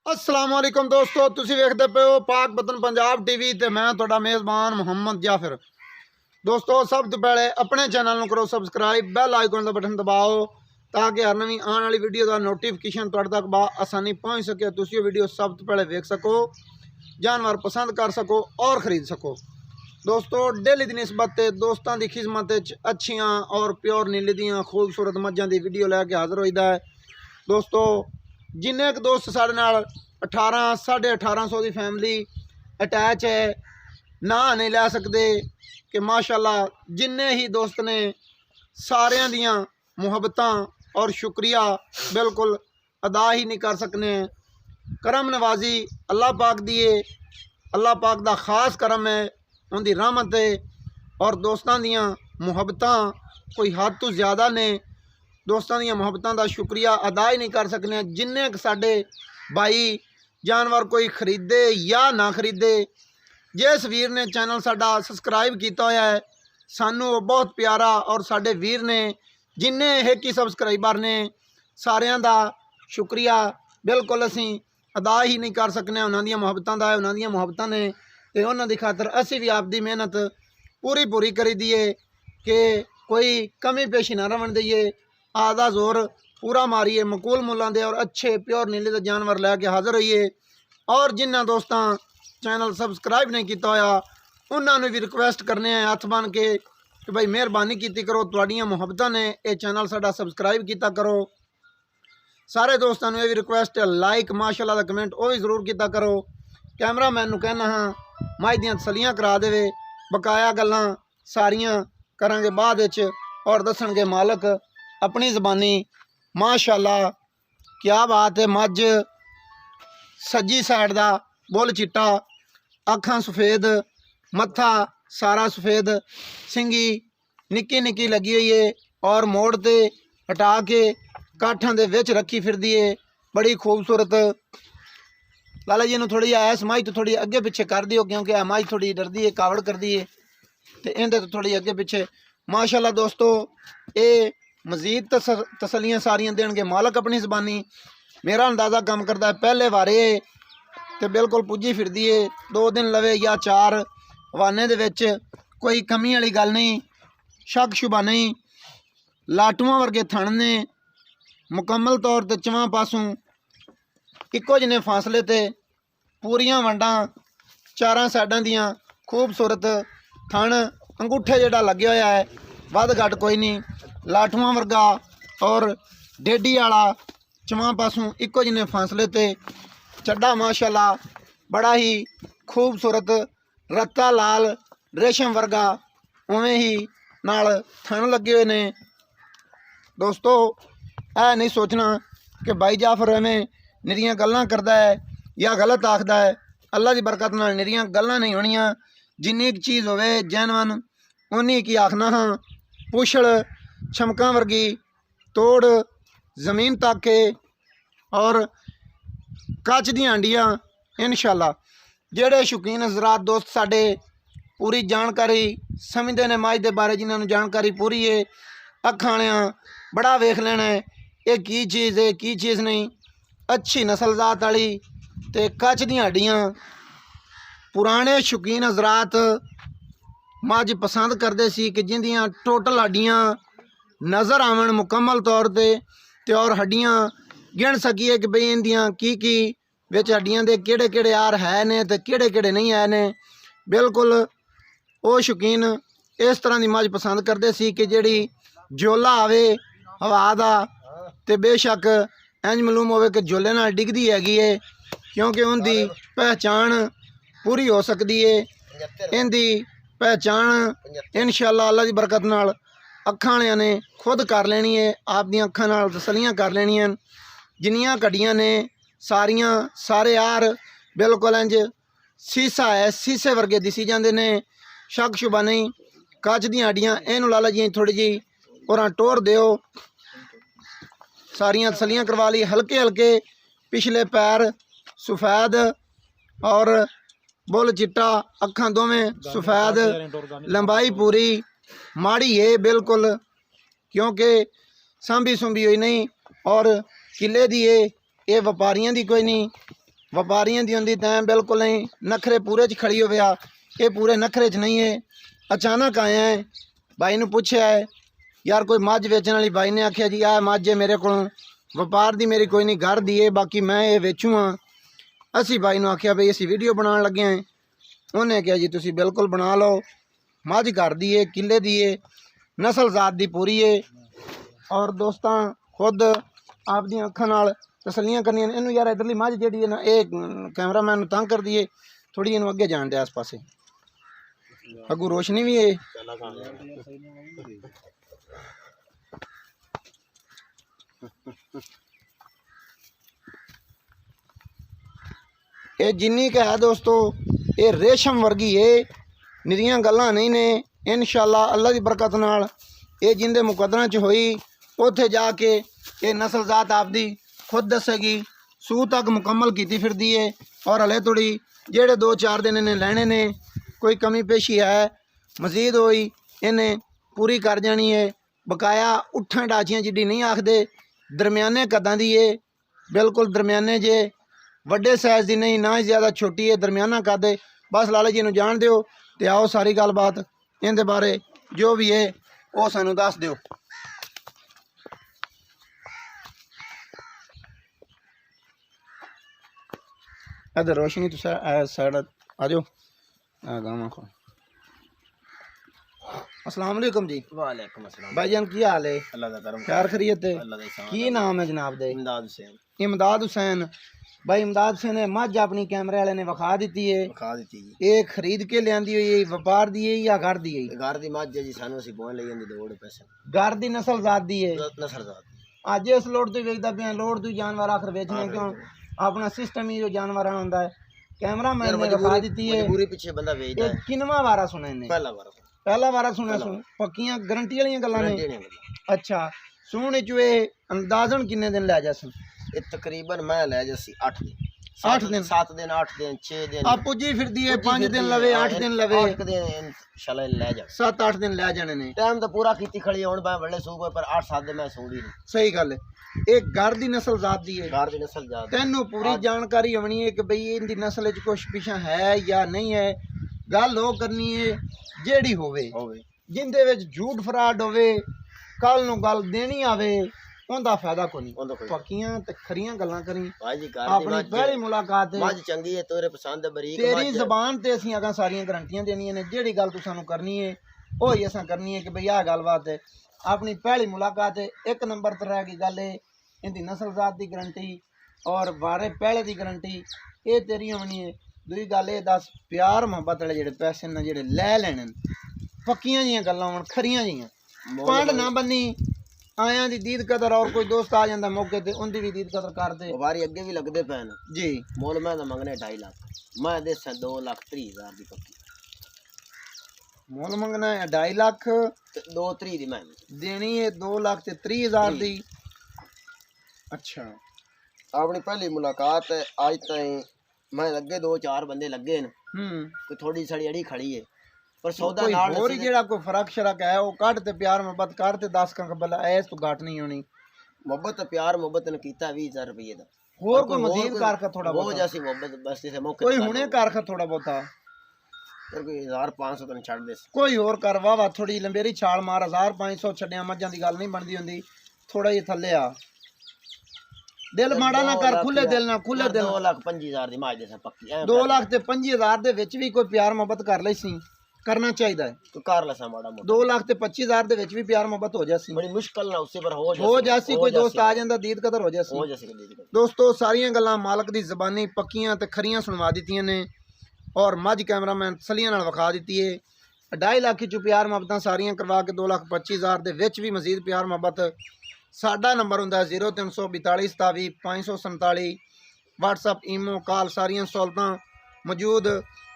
अस्सलाम वालेकुम दोस्तों, तुसी वेखदे पे हो पाक वतन पंजाब टीवी ते मैं तुहाडा मेज़बान मुहम्मद जाफिर। दोस्तों सब तो पहले अपने चैनल नूं करो सबसक्राइब, बैल आइकन का बटन दबाओ ताकि हर नवीं आने वाली वीडियो का नोटिफिकेशन तुहाडे तक आसानी पहुँच सके। तुसी ये वीडियो सब तो पहले वेख सको, जानवर पसंद कर सको और ख़रीद सको। दोस्तों डेली की निस्बत दोस्तों की खिदमत अच्छियाँ और प्योर नीली दियाँ खूबसूरत मझां की वीडियो लैके हाज़र होईदा है। दोस्तों जिन्ने एक दोस्त साढ़े नाल 18 साढ़े 1800 की फैमिली अटैच है ना नहीं लै सकते कि माशाल्लाह जिन्ने ही दोस्त ने सारियां दियां मुहब्बतां और शुक्रिया बिल्कुल अदा ही नहीं कर सकने। करम नवाजी अल्लाह पाक दिए, अल्लाह पाक दा खास करम है, उनकी रहमत है और दोस्तों दियां मुहब्बतां कोई हद तो ज़्यादा ने। दोस्तों दी मुहब्बतां दा शुक्रिया अदा ही नहीं कर सकने। जिन्ने साडे भाई जानवर कोई खरीदे या ना खरीदे, जिस वीर ने चैनल साडा सबसक्राइब किया होया है सानू वो बहुत प्यारा, और साडे वीर ने जिन्ने एक ही सबसक्राइबर ने सारियां दा शुक्रिया बिल्कुल असी अदा ही नहीं कर सकने। उन्हां दी मुहब्बतां दा उन्हां दी मुहब्बतां ने ते उन्हां दी खातर असी भी आपदी मेहनत पूरी पूरी करी दीए कि कोई कमी पेशी ना रवन दईए। आधा जोर पूरा मारिए, मकूल मुल्लां दे और अच्छे प्योर नीले दे जानवर लैके हाज़र होइए। और जिन्होंने दोस्तों चैनल सबसक्राइब नहीं किया होया उन्होंने भी रिक्वेस्ट करने हैं हथ बन के कि भाई मेहरबानी की करो, तुहाड़ियां मुहब्बतां ने ये चैनल साडा सबसक्राइब किया करो। सारे दोस्तों ने भी रिक्वेस्ट है लाइक माशाल्लाह दा कमेंट वो भी जरूर किया करो। कैमरा मैन कहना हाँ माई दियां तसलियां करा देवे, बकाया गल्लां सारियां करांगे बाद विच और दसणगे मालक अपनी ज़बानी। माशाल्लाह क्या बात है। मझ सज्जी साइड का बुल चिट्टा, अखां सफेद, मत्था सारा सफेद, सिंगी निक्की निक्की लगी हुई है और मोड़ ते हटा के काठां दे विच रखी फिरदी है, बड़ी खूबसूरत। लाला जी ने थोड़ी ऐस माई तो थोड़ी अगे पिछे कर दियो क्योंकि आ माई थोड़ी डरदी है, कावड़ करदी है तो इहदे तो थोड़ी अगे पिछे। माशाल्लाह दोस्तों ये मजीद तसलियाँ सारियां देंगे मालक अपनी ज़बानी। मेरा अंदाज़ा कम करता है पहले वारे तो बिल्कुल पुजी फिरदी है, 2 दिन लवे या 4 हवाने दे विच कोई कमी वाली गल नहीं, शक शुबा नहीं। लाटूआं वर्गे थण ने मुकम्मल तौर पर चवां पासों इक्को जिन्ने फासले ते पूरियां वंडां, 4 साइडां दियां खूबसूरत थण, अंगूठे जिहड़ा लगे होया है वध घट कोई नहीं, लाठुआं वर्गा और डेडी वाला चवां पासों इक्को जिन्ने फासले ते चड्डा माशाल्लाह बड़ा ही खूबसूरत रत्ता लाल रेशम वर्गा उवें ही नाल थण लगे हुए ने। दोस्तों ऐ नहीं सोचना कि भाई जाफर एवें निरियां गल्लां करदा है या गलत आखदा है। अल्लाह की बरकत नाल निरियां गल्लां नहीं होनियां। जिन्नी एक चीज़ होवे जैनवन उन्नी की आखना हाँ। पुछड़ छमका वर्गी तोड़ जमीन तक है और कच दी हांडियां इंशाल्लाह। जेड़े शौकीन हज़रात दोस्त साडे पूरी जानकारी समझते हैं मझ के बारे, जिन्होंने जानकारी पूरी है अखां वालियां बड़ा वेख लेना है ये की चीज़ है की चीज़ नहीं। अच्छी नस्ल जात वाली ते कच दी हड्डियां पुराने शौकीन हज़रात मझ पसंद करते सी कि जिंदियां टोटल हड्डियां नज़र आवन मुकम्मल तौर पर और हड्डियां गिन सकीए कि बई इंदियां की विच हड्डियां दे केड़े केड़े आर है ने ते केड़े केड़े नहीं है ने। बिल्कुल वो शौकीन इस तरह की मझ पसंद करते सी कि जिहड़ी जोला आवे हवा दा ते बेशक इंज मालूम होवे कि जोले नाल डिगदी हैगी है, क्योंकि उनकी पहचान पूरी हो सकती है। इनकी पहचान इंशाल्लाह अल्लाह की बरकत नाल अखां वालियां ने खुद कर लेनी है, आप दी अखां नाल तसलियां कर लेनियां। जिन्नियां कड्डियां ने सारियां सारे यार बिल्कुल इंज सीसा है, शीशे वर्गे दिसी जाते ने, शक शुबा नहीं। कच दी हड्डियां इनू लाला जी थोड़ी जी और टोर दिओ। सारियां तसलियां करवा ली। हल्के हल्के पिछले पैर सफेद और बुल चिट्टा, अखां दोवें सफेद, लंबाई पूरी माड़ी है बिल्कुल क्योंकि सांभी सुंभी हुई नहीं और किले दी है, ये व्यापारियों की कोई नहीं। ਵਪਾਰੀਆਂ ਦੀ ਹੁੰਦੀ ਤੈਂ ਬਿਲਕੁਲ ਨਹੀਂ ਨਖਰੇ ਪੂਰੇ 'ਚ ਖੜੀ ਹੋਵੇ ਆ ਇਹ ਪੂਰੇ ਨਖਰੇ 'ਚ ਨਹੀਂ ਹੈ ਅਚਾਨਕ ਆਇਆ ਹੈ ਬਾਈ ਨੂੰ ਪੁੱਛਿਆ ਹੈ ਯਾਰ ਕੋਈ ਮੱਝ ਵੇਚਣ ਵਾਲੀ ਬਾਈ ਨੇ ਆਖਿਆ ਜੀ ਆ ਮੱਝ ਹੈ ਮੇਰੇ ਕੋਲੋਂ ਵਪਾਰ ਦੀ ਮੇਰੀ ਕੋਈ ਨਹੀਂ ਘਰ ਦੀ ਹੈ ਬਾਕੀ ਮੈਂ ਇਹ ਵੇਚੂ ਹਾਂ ਅਸੀਂ ਬਾਈ ਨੂੰ ਆਖਿਆ ਬਈ ਅਸੀਂ ਵੀਡੀਓ ਬਣਾਉਣ ਲੱਗੇ ਹਾਂ ਉਹਨੇ ਕਿਹਾ ਜੀ ਤੁਸੀਂ ਬਿਲਕੁਲ ਬਣਾ ਲਓ ਮੱਝ ਘਰ ਦੀ ਹੈ ਕਿੱਲੇ ਦੀ ਹੈ ਨਸਲ ਜ਼ਾਤ ਦੀ ਪੂਰੀ ਹੈ ਔਰ ਦੋਸਤਾਂ ਖੁਦ ਆਪਦੀਆਂ ਅੱਖਾਂ ਨਾਲ ਤਸੱਲੀਆਂ ਕਰਨੀਆਂ ਇਹਨੂੰ ਯਾਰ ਇਧਰਲੀ ਮੱਝ ਜਿਹੜੀ ਹੈ ਨਾ ਇਹ ਕੈਮਰਾਮੈਨ ਨੂੰ ਤੰਗ ਕਰਦੀ ਹੈ ਥੋੜੀ ਇਹਨੂੰ ਅੱਗੇ ਜਾਣ ਦਿਆ ਇਸ ਪਾਸੇ ਅੱਗੂ ਰੋਸ਼ਨੀ ਵੀ ਹੈ ਇਹ ਜਿੰਨੀ ਕੁ ਹੈ ਦੋਸਤੋ ਇਹ ਰੇਸ਼ਮ ਵਰਗੀ ਹੈ ਨਿਰੀਆਂ ਗੱਲਾਂ ਨਹੀਂ ਨੇ ਇਨਸ਼ਾਅੱਲਾ ਅੱਲਾ ਦੀ ਬਰਕਤ ਨਾਲ ਇਹ ਜਿੰਦੇ ਮੁਕੱਦਰਾਂ 'ਚ ਹੋਈ ਉੱਥੇ ਜਾ ਕੇ ਇਹ ਨਸਲ ਜ਼ਾਤ ਆਪਦੀ खुद दसेगी सूह तक मुकम्मल की फिरदी है और हले थोड़ी जेड़े 2-4 दिन इन्हें लैने ने कोई कमी पेशी है मजीद होई इन्हें पूरी कर जानी है बकाया उठां डाचियां जिड्डी नहीं आखदे दरम्याने कदां दी है बिल्कुल दरम्याने जे वड्डे साइज़ दी नहीं ना ही ज़्यादा छोटी है दरम्याना कद है बस लाला जी नूं जान दिओ ते आओ सारी गलबात इहदे बारे जो भी है वो सानूं दस दिओ इधर रोशनी तो साइड आ जाओ गाँव को अस्सलाम वालेकुम जी वालेकुम अस्सलाम भाईजान की हाल है अल्लाह दा करम खैर खैरियत है अल्लाह दा ihsan की नाम है जनाब दे इमदाद हुसैन इमदाद हुसैन भाई इमदाद हुसैन ने मझ अपनी कैमरे वाले ने विखा दी है खा दी जी ये खरीद के लियांदी हुई है व्यापार दी है या घर दी है घर दी मੱਝ है जी सानू ਅਸੀਂ ਬੋਣ ਲਈ ਜਾਂਦੀ ਦੌੜ ਪੈਸੇ घर दी नस्ल ज़ात दी है ਨਸਲ ਜ਼ਾਤ ਅੱਜ ਇਸ ਲੋੜ ਤੋਂ ਵੇਚਦਾ ਪਿਆ ਲੋੜ ਤੋਂ ਜਾਨਵਰ ਆਖਰ ਵੇਚਣੇ ਕਿਉਂ ਆਪਣਾ ਸਿਸਟਮ ਹੀ ਜੋ ਜਾਨਵਰਾਂ ਹੁੰਦਾ ਹੈ कैमरामैन ने विखा दी है ਮਜਬੂਰੀ ਪਿੱਛੇ ਬੰਦਾ ਵੇਚਦਾ ये किनवा वारा सुना इन्हें पहला वारा सुना सुन पक्कियां गारंटी वाली गल्लां ने अच्छा सुन चो अंदाजन किन्ने दिन लै जासन ਇਹ ਤਕਰੀਬਨ ਮੈਂ ਲੈ ਜਾਸੀ 8 ਦਿਨ 8 दिन 7 दिन 8 दिन 6 दिन आप पुजी फिरदी है 5 दिन लवे 8 दिन लवे 8 दिन इंशाल्लाह ले जा 7-8 दिन लै जाने ने टाइम तो पूरा कीती खड़ी हुन मैं बड़े सूबे पर 8-7 दिन मैं सूंदी नहीं सही गल है एक घर दी नस्ल ज़ात दी है घर दी नस्ल ज़ात तेनू पूरी जानकारी होनी है कि भई इनदी नस्ल च कुछ पिछा है या नहीं है गल हो करनी है जेड़ी होवे जिंदे विच झूठ फराड होवे कल नू गल देनी आवे उनदा फायदा कोई नहीं पक्कियां ते खरियां गल्लां करी भाई जी अपनी पहली मुलाकात है मझ चंगी है तेरे पसंद है बरीक तेरी ज़बान ते असीं अगां सारियां गारंटियां देनियां ने जेड़ी गल तू सानू करनी है ओही असां करनी है कि भई आ गलबात है अपनी पहली मुलाकात है एक नंबर ते रह गई गल है इनदी नस्ल ज़ात दी गारंटी और वारे पहले दी गारंटी ये तेरी होनी है दूई गल ये दस प्यार मुहब्बत वाले जेड़े पैसे न जेड़े लै लैने पक्कियां जियां गल्लां होण खरियां जियां पंड ना बन्नी आया दी दीद कदर और कोई दोस्त आ जाता मौके ते उनकी भी दीद कदर कर दे बारी अगे भी लगते पे जी मोल मैं तो मंगने 2.5 लाख मैं दे 2,30,000 की पक्की मोल मंगना है 2.5 लाख 2,30 दी मैं देनी है 2,30,000 दी अच्छा अपनी पहली मुलाकात है आज ताईं मैं अगे 2-4 बंदे लगे न कोई थोड़ी सड़ी अड़ी खड़ी है पर सौदा नाल और जेड़ा कोई फर्क शरक है वो कट ते प्यार मोहब्बत कर ते 10 का कबल ऐस तो घाट नहीं होनी मोहब्बत प्यार मोहब्बत ने कीता 20,000 रुपये दा और कोई मजीद कर का थोड़ा बहुत जैसी मोहब्बत बस इसे मौके कोई हुने कर का थोड़ा बहुता फिर कोई 1,500 तो छड़ दे कोई और कर वाह थोड़ी लंबेरी छाल मार 1,500 छड्या मज्जां दी गल नहीं बनदी हुंदी थोड़ा ही थल्ले आ दिल माड़ा ना कर खुले दिल ना खुले दिल 2,25,000 दी माज दे पक्की 2,25,000 दे विच भी कोई प्यार मोहब्बत कर ले सी करना चाहिए तो कर लसा माड़ा 2,25,000 दे विच भी प्यार मोहब्बत हो जासी बड़ी मुश्किल ना उससे पर हो जासी कोई दोस्त आ जांदा दीद कदर हो जासी दोस्तों सारियां गल्लां मालक दी ज़बानी पक्कियां ते खरियां सुनवा दित्तियां ने और मझ कैमरामैन तसलियां नाल विखा दित्ती है 2.5 लाख चो प्यार मोहब्बत सारियां करवा के 2,25,000 दे विच भी मजीद प्यार मोहब्बत साडा नंबर हुंदा 0342 27 547 व्हाट्सअप ईमो कॉल सारियां सहूलतां मौजूद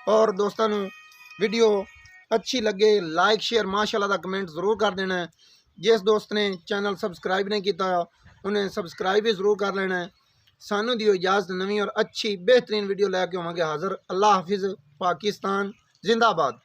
और दोस्तों नूं वीडियो अच्छी लगे लाइक शेयर माशाल्लाह दा कमेंट ज़रूर कर देना है जिस दोस्त ने चैनल सबसक्राइब नहीं किया उन्हें सबसक्राइब भी ज़रूर कर लेना है सानू दियो इजाज़त नवी और अच्छी बेहतरीन वीडियो लैके होवांगे हाज़िर अल्लाह हाफिज़ पाकिस्तान जिंदाबाद।